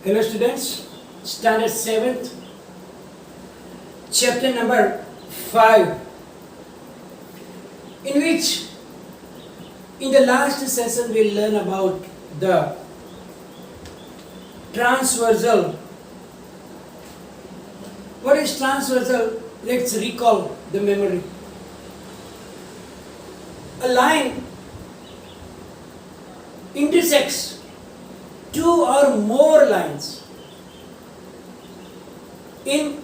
Hello students, standard 7th, chapter number 5, in which in the last session we learn about the transversal. What is transversal? Let's recall the memory. A line intersects two or more lines in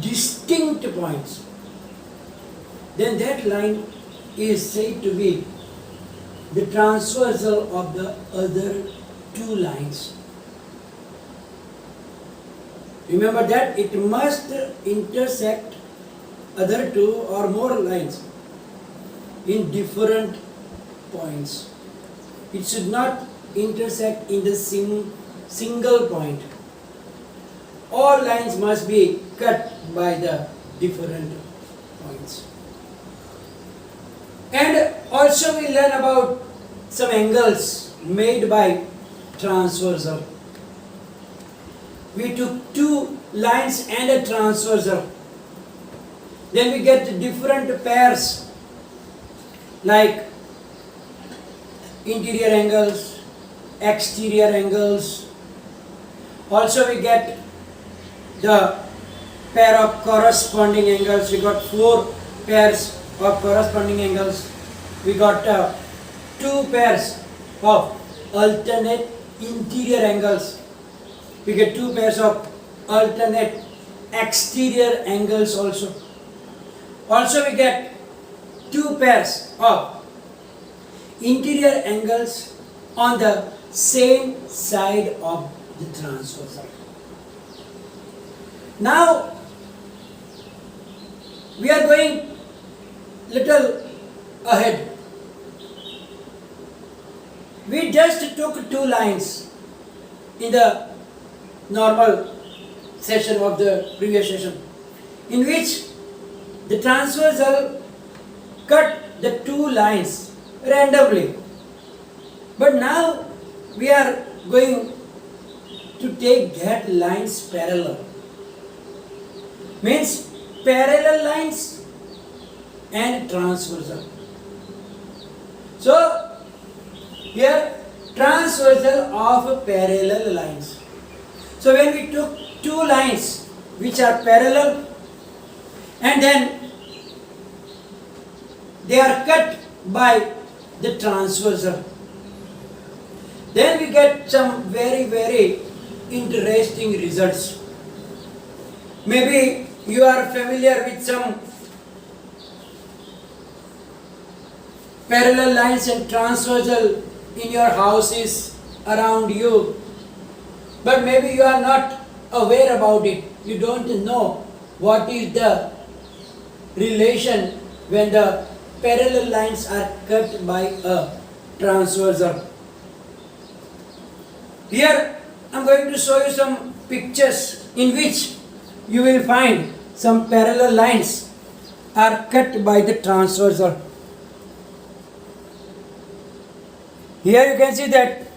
distinct points, then that line is said to be the transversal of the other two lines. Remember that it must intersect other two or more lines in different points. It should not intersect in the single point. All lines must be cut by the different points. And also we learn about some angles made by transversal. We took two lines and a transversal. Then we get different pairs like interior angles, exterior angles. Also we get the pair of corresponding angles. We got four pairs of corresponding angles. We got two pairs of alternate interior angles. We get two pairs of alternate exterior angles also. Also we get two pairs of interior angles on the same side of the transversal. Now we are going little ahead. We just took two lines in the normal session of the previous session, in which the transversal cut the two lines randomly. But now we are going to take that lines parallel. Means parallel lines and transversal. So here transversal of parallel lines. So when we took two lines which are parallel and then they are cut by the transversal, then we get some very interesting results. Maybe you are familiar with some parallel lines and transversal in your houses around you, but maybe you are not aware about it. You don't know what is the relation when the parallel lines are cut by a transversal. Here I am going to show you some pictures in which you will find some parallel lines are cut by the transversal. Here you can see that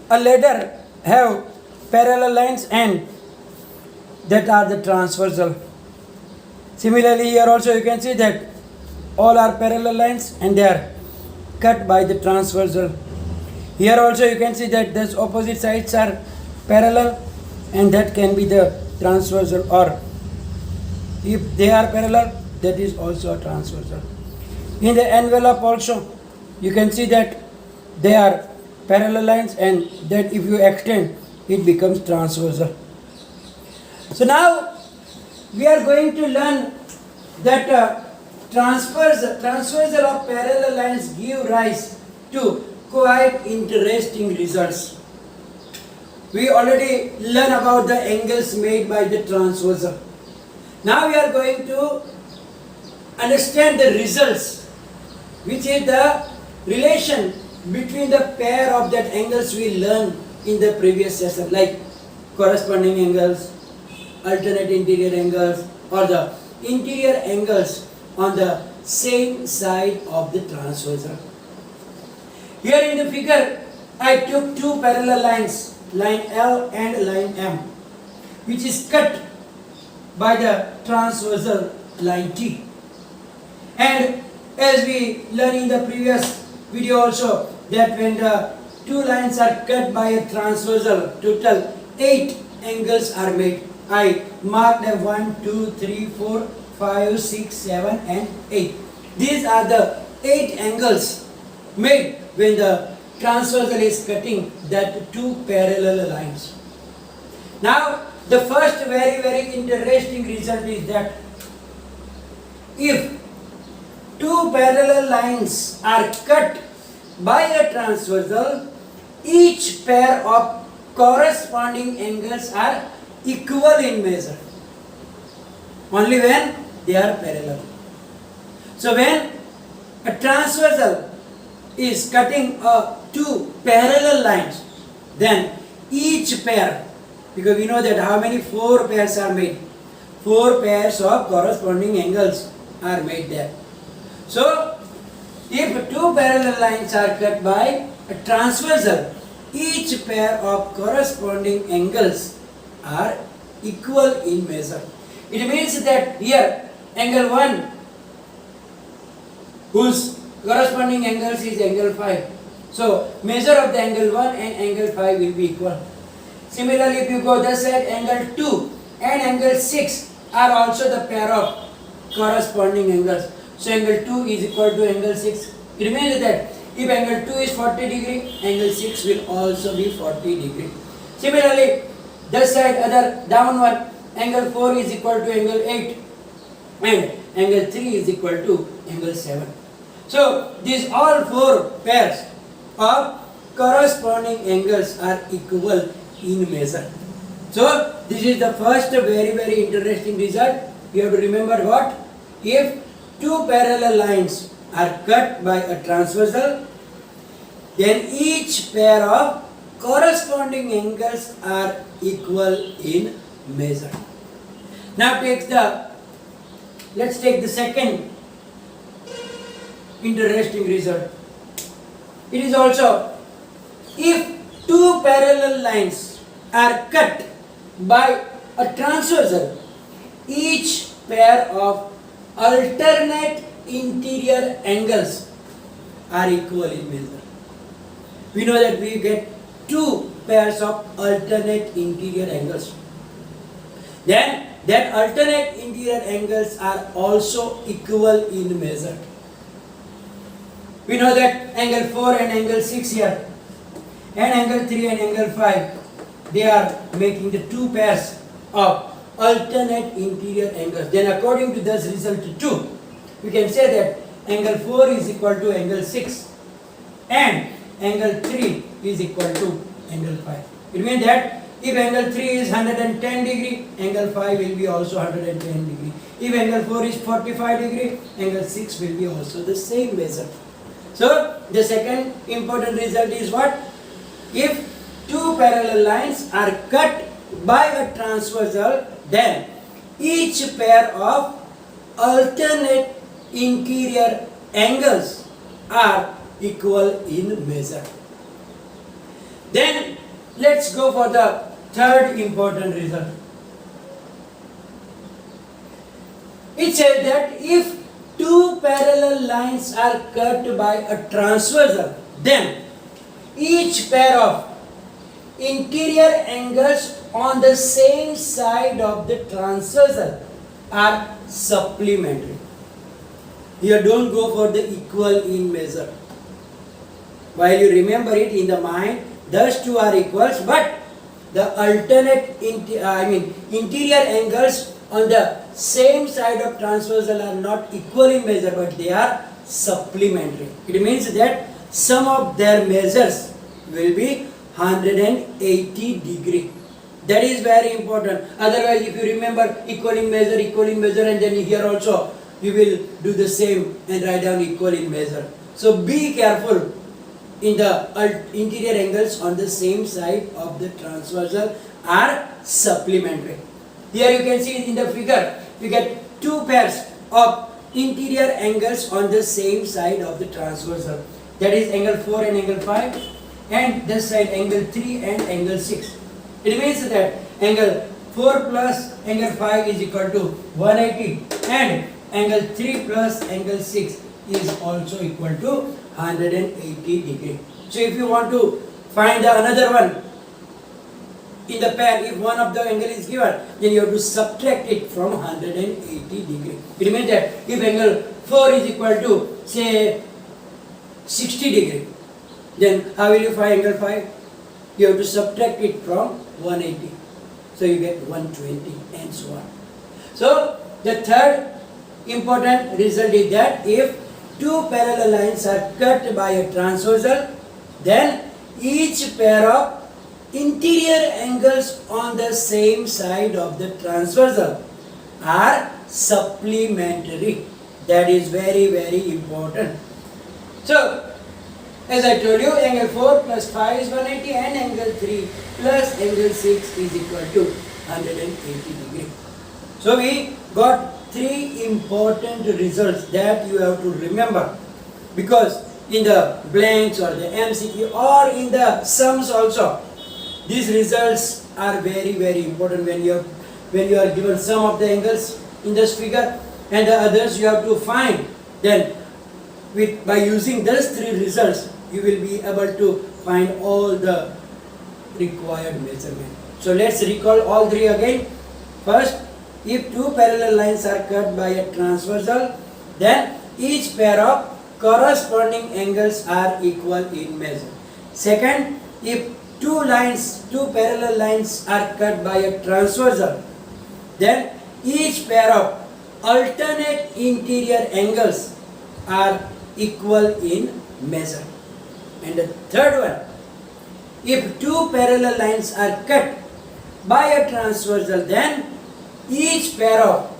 a ladder have parallel lines and that are the transversal. Similarly here also you can see that all are parallel lines and they are cut by the transversal. Here also you can see that these opposite sides are parallel and that can be the transversal, or if they are parallel, that is also a transversal. In the envelope also you can see that they are parallel lines and that if you extend it becomes transversal. So now we are going to learn that transversal of parallel lines give rise to quite interesting results. We already learned about the angles made by the transversal. Now we are going to understand the results, which is the relation between the pair of that angles we learned in the previous session, like corresponding angles, alternate interior angles, or the interior angles on the same side of the transversal. Here in the figure, I took two parallel lines line L and line M, which is cut by the transversal line T. And as we learned in the previous video also, that when the two lines are cut by a transversal, total 8 angles are made. I marked them 1, 2, 3, 4, 5, 6, 7 and 8. These are the 8 angles made when the transversal is cutting that two parallel lines. Now the first very interesting result is that if two parallel lines are cut by a transversal, each pair of corresponding angles are equal in measure only when they are parallel. So when a transversal is cutting two parallel lines, then each pair, because we know that how many 4 pairs are made, 4 pairs of corresponding angles are made there. So if two parallel lines are cut by a transversal, each pair of corresponding angles are equal in measure. It means that here angle 1 whose corresponding angles is angle 5. So measure of the angle 1 and angle 5 will be equal. Similarly, if you go this side, angle 2 and angle 6 are also the pair of corresponding angles. So angle 2 is equal to angle 6. It means that if angle 2 is 40 degree, angle 6 will also be 40 degree. Similarly, this side other down one, angle 4 is equal to angle 8 and angle 3 is equal to angle 7. So these all 4 pairs of corresponding angles are equal in measure. So this is the first very interesting result. You have to remember what? If two parallel lines are cut by a transversal, then each pair of corresponding angles are equal in measure. Now let's take the second interesting result. It is also, if two parallel lines are cut by a transversal, each pair of alternate interior angles are equal in measure. We know that we get two pairs of alternate interior angles. Then that alternate interior angles are also equal in measure. We know that angle 4 and angle 6 here, and angle 3 and angle 5, they are making the two pairs of alternate interior angles. Then according to this result 2, we can say that angle 4 is equal to angle 6 and angle 3 is equal to angle 5. It means that if angle 3 is 110 degree, angle 5 will be also 110 degree. If angle 4 is 45 degree, angle 6 will be also the same measure. So the second important result is what? If two parallel lines are cut by a transversal, then each pair of alternate interior angles are equal in measure. Then let's go for the third important result. It says that if two parallel lines are cut by a transversal, then each pair of interior angles on the same side of the transversal are supplementary. Here don't go for the equal in measure. While you remember it in the mind, those two are equals, but the alternate interior angles on the same side of transversal are not equal in measure, but they are supplementary. It means that sum of their measures will be 180 degree. That is very important. Otherwise, if you remember equal in measure, and then here also you will do the same and write down equal in measure. So be careful in the interior angles on the same side of the transversal are supplementary. Here you can see in the figure, we get two pairs of interior angles on the same side of the transversal. That is angle 4 and angle 5. and this side angle 3 and angle 6. It means that angle 4 plus angle 5 is equal to 180 and angle 3 plus angle 6 is also equal to 180 degree. So if you want to find the another one in the pair, if one of the angle is given, then you have to subtract it from 180 degree. It means that if angle 4 is equal to say 60 degree, then how will you find angle 5? You have to subtract it from 180. So you get 120 and so on. So the third important result is that if two parallel lines are cut by a transversal, then each pair of interior angles on the same side of the transversal are supplementary. That is very, very important. So, as I told you, angle 4 plus 5 is 180 and angle 3 plus angle 6 is equal to 180 degree. So, we got three important results that you have to remember, because in the blanks or the MCQ or in the sums also, these results are very, very important when you are given some of the angles in this figure and the others you have to find. Then by using these three results, you will be able to find all the required measurement. So let's recall all three again. First, if two parallel lines are cut by a transversal, then each pair of corresponding angles are equal in measure. Second, if two parallel lines are cut by a transversal, then each pair of alternate interior angles are equal in measure. And the third one, if two parallel lines are cut by a transversal, then each pair of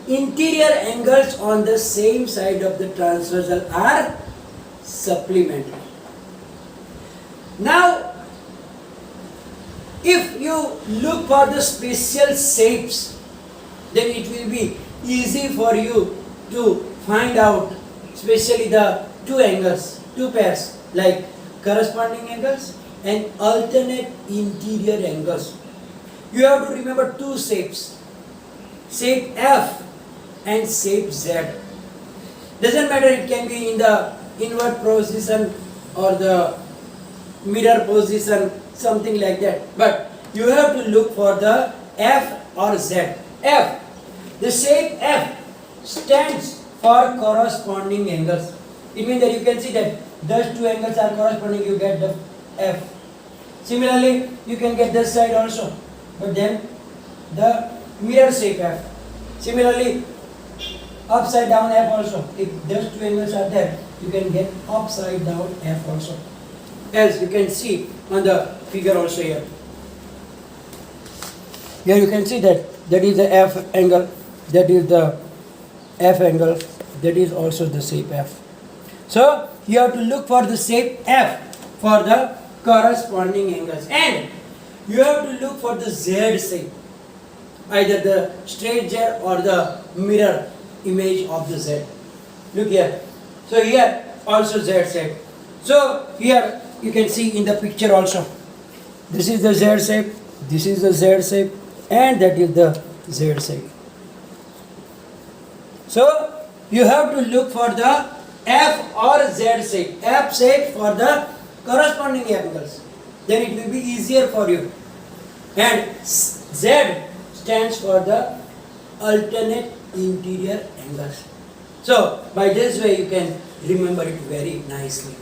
interior angles on the same side of the transversal are supplementary. Now, if you look for the special shapes, then it will be easy for you to find out, especially the two angles, two pairs, like corresponding angles and alternate interior angles. You have to remember two shapes, shape F and shape Z. Doesn't matter, it can be in the inward position or the mirror position, something like that. But you have to look for the F or Z. F. The shape F stands for corresponding angles. It means that you can see that those two angles are corresponding, you get the F. Similarly, you can get this side also, but then the mirror shape F. Similarly, upside down F also. If those two angles are there, you can get upside down F also. As you can see on the figure also here. Here you can see that is the F angle, that is the F angle, that is also the shape F. So you have to look for the shape F for the corresponding angles, and you have to look for the Z shape, either the straight Z or the mirror image of the Z. Look here. So here also Z shape. So here you can see in the picture also, this is the Z shape, this is the Z shape, and that is the Z shape. So you have to look for the F or Z shape, F shape for the corresponding angles. Then it will be easier for you. And Z stands for the alternate interior angles. So by this way you can remember it very nicely.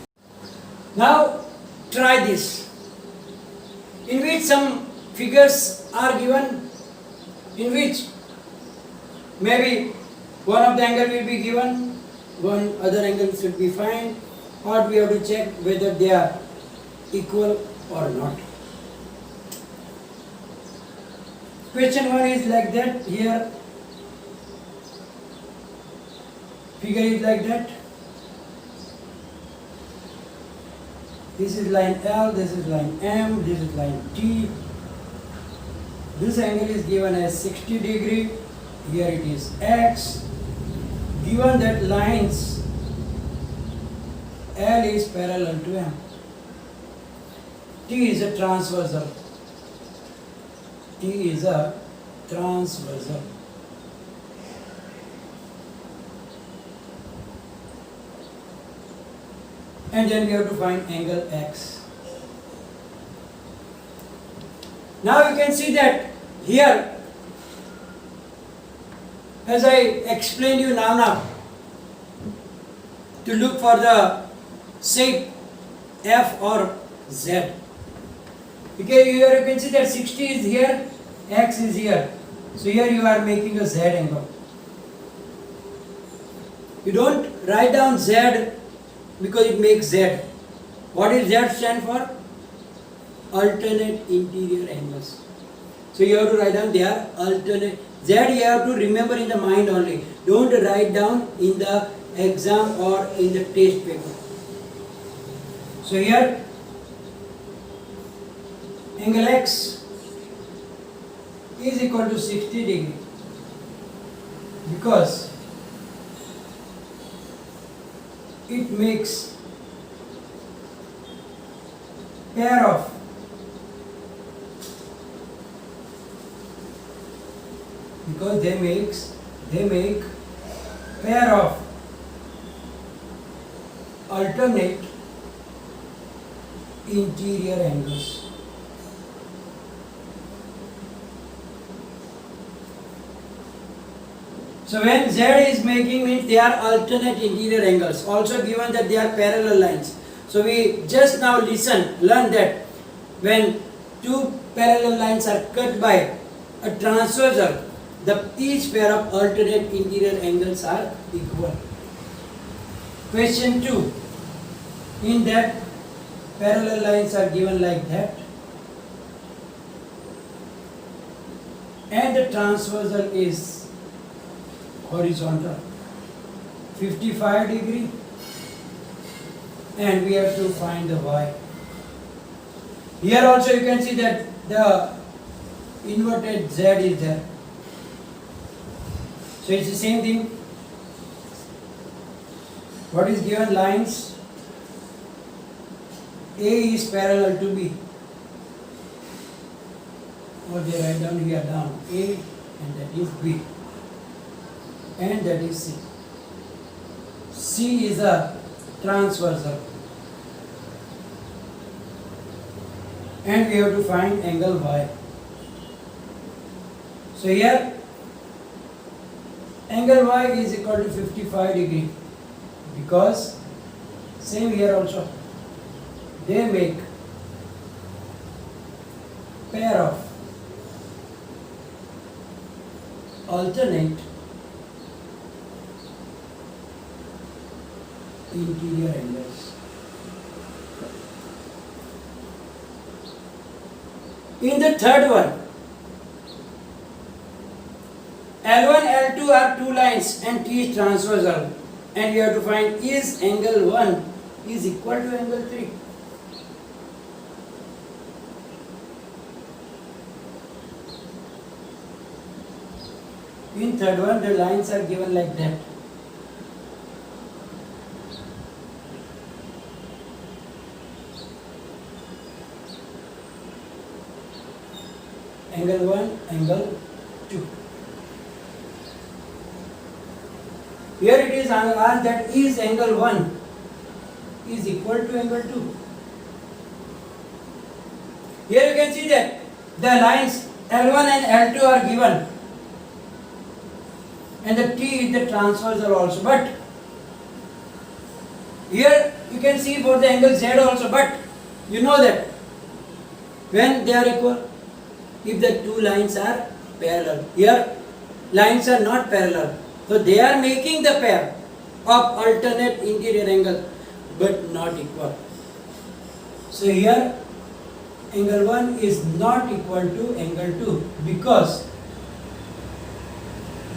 Now try this, in which some figures are given, in which maybe one of the angle will be given, one other angle should be found, or we have to check whether they are equal or not. Question 1 is like that. Here figure is like that. This is line L, this is line M, this is line T. This angle is given as 60 degree. Here it is X. Given that lines L is parallel to M. T is a transversal. T is a transversal. And then we have to find angle X. Now you can see that here, as I explained you now, to look for the shape F or Z. Okay, here you can see that 60 is here, X is here. So here you are making a Z angle. You don't write down Z because it makes Z. What does Z stand for? Alternate interior angles. So you have to write down they are alternate. Z you have to remember in the mind only. Don't write down in the exam or in the test paper. So here angle X is equal to 60 degree because it makes pair of because they make pair of alternate interior angles. So when Z is making means they are alternate interior angles. Also given that they are parallel lines. So we just now learn that when two parallel lines are cut by a transversal, each pair of alternate interior angles are equal. Question 2. In that parallel lines are given like that and the transversal is horizontal 55 degree and we have to find the Y. Here also you can see that the inverted Z is there. So it's the same thing. What is given? Lines A is parallel to B. Or they write down here down A and that is B. And that is C. C is a transversal. And we have to find angle Y. So here angle Y is equal to 55 degree because same here also they make pair of alternate interior angles. In the third one, L1, L2 are two lines and T is transversal and you have to find is angle 1 is equal to angle 3. In third one, the lines are given like that. Angle 1, angle 2. Here it is asked that is angle 1 is equal to angle 2. Here you can see that the lines L1 and L2 are given and the T is the transversal also, but here you can see for the angle Z also, but you know that when they are equal, if the two lines are parallel, here lines are not parallel, so they are making the pair of alternate interior angle but not equal. So here angle 1 is not equal to angle 2 because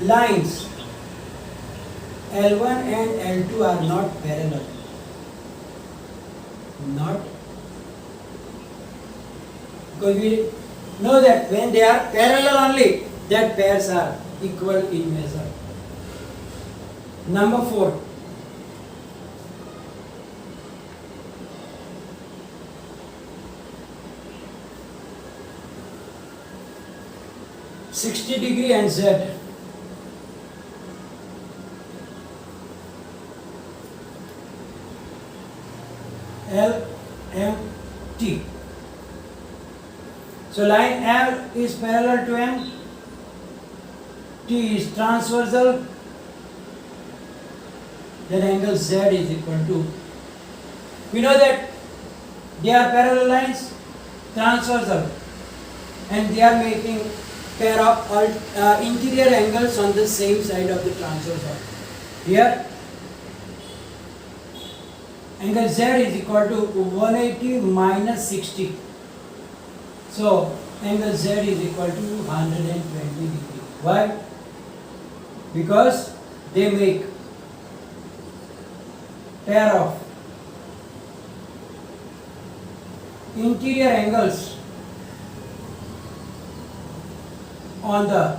lines L1 and L2 are not parallel. Not because we know that when they are parallel only, that pairs are equal in measure. Number 4. 60 degree and Z. L, M, T. So line L is parallel to M, T is transversal, then angle Z is equal to, we know that they are parallel lines, transversal, and they are making pair of interior angles on the same side of the transversal. Here angle Z is equal to 180 minus 60. So angle Z is equal to 120 degree. Why? Because they make pair of interior angles on the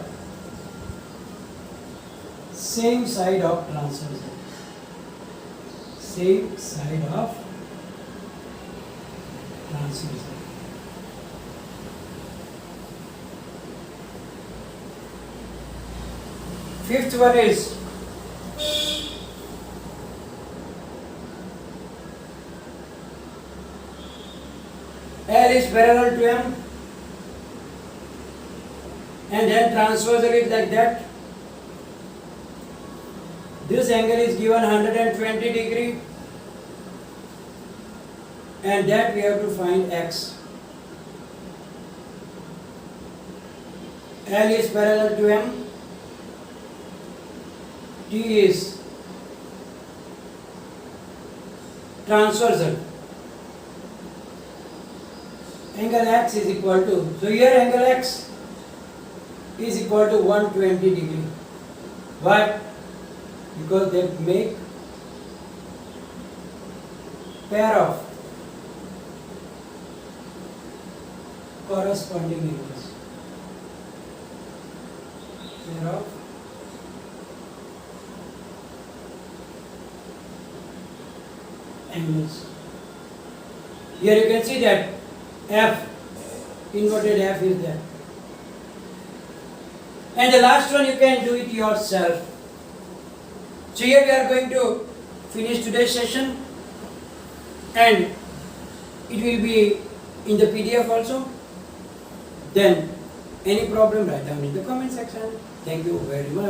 same side of transversal. Same side of transversal. Fifth one is L is parallel to M and then transversal is like that. This angle is given 120 degree and that we have to find X. L is parallel to M, T is transversal. Angle X is equal to, so here angle X is equal to 120 degree. Why? Because they make pair of corresponding angles. Pair of angles. Here you can see that F, inverted F is there. And the last one you can do it yourself. So here we are going to finish today's session and it will be in the PDF also. Then any problem write down in the comment section. Thank you very much.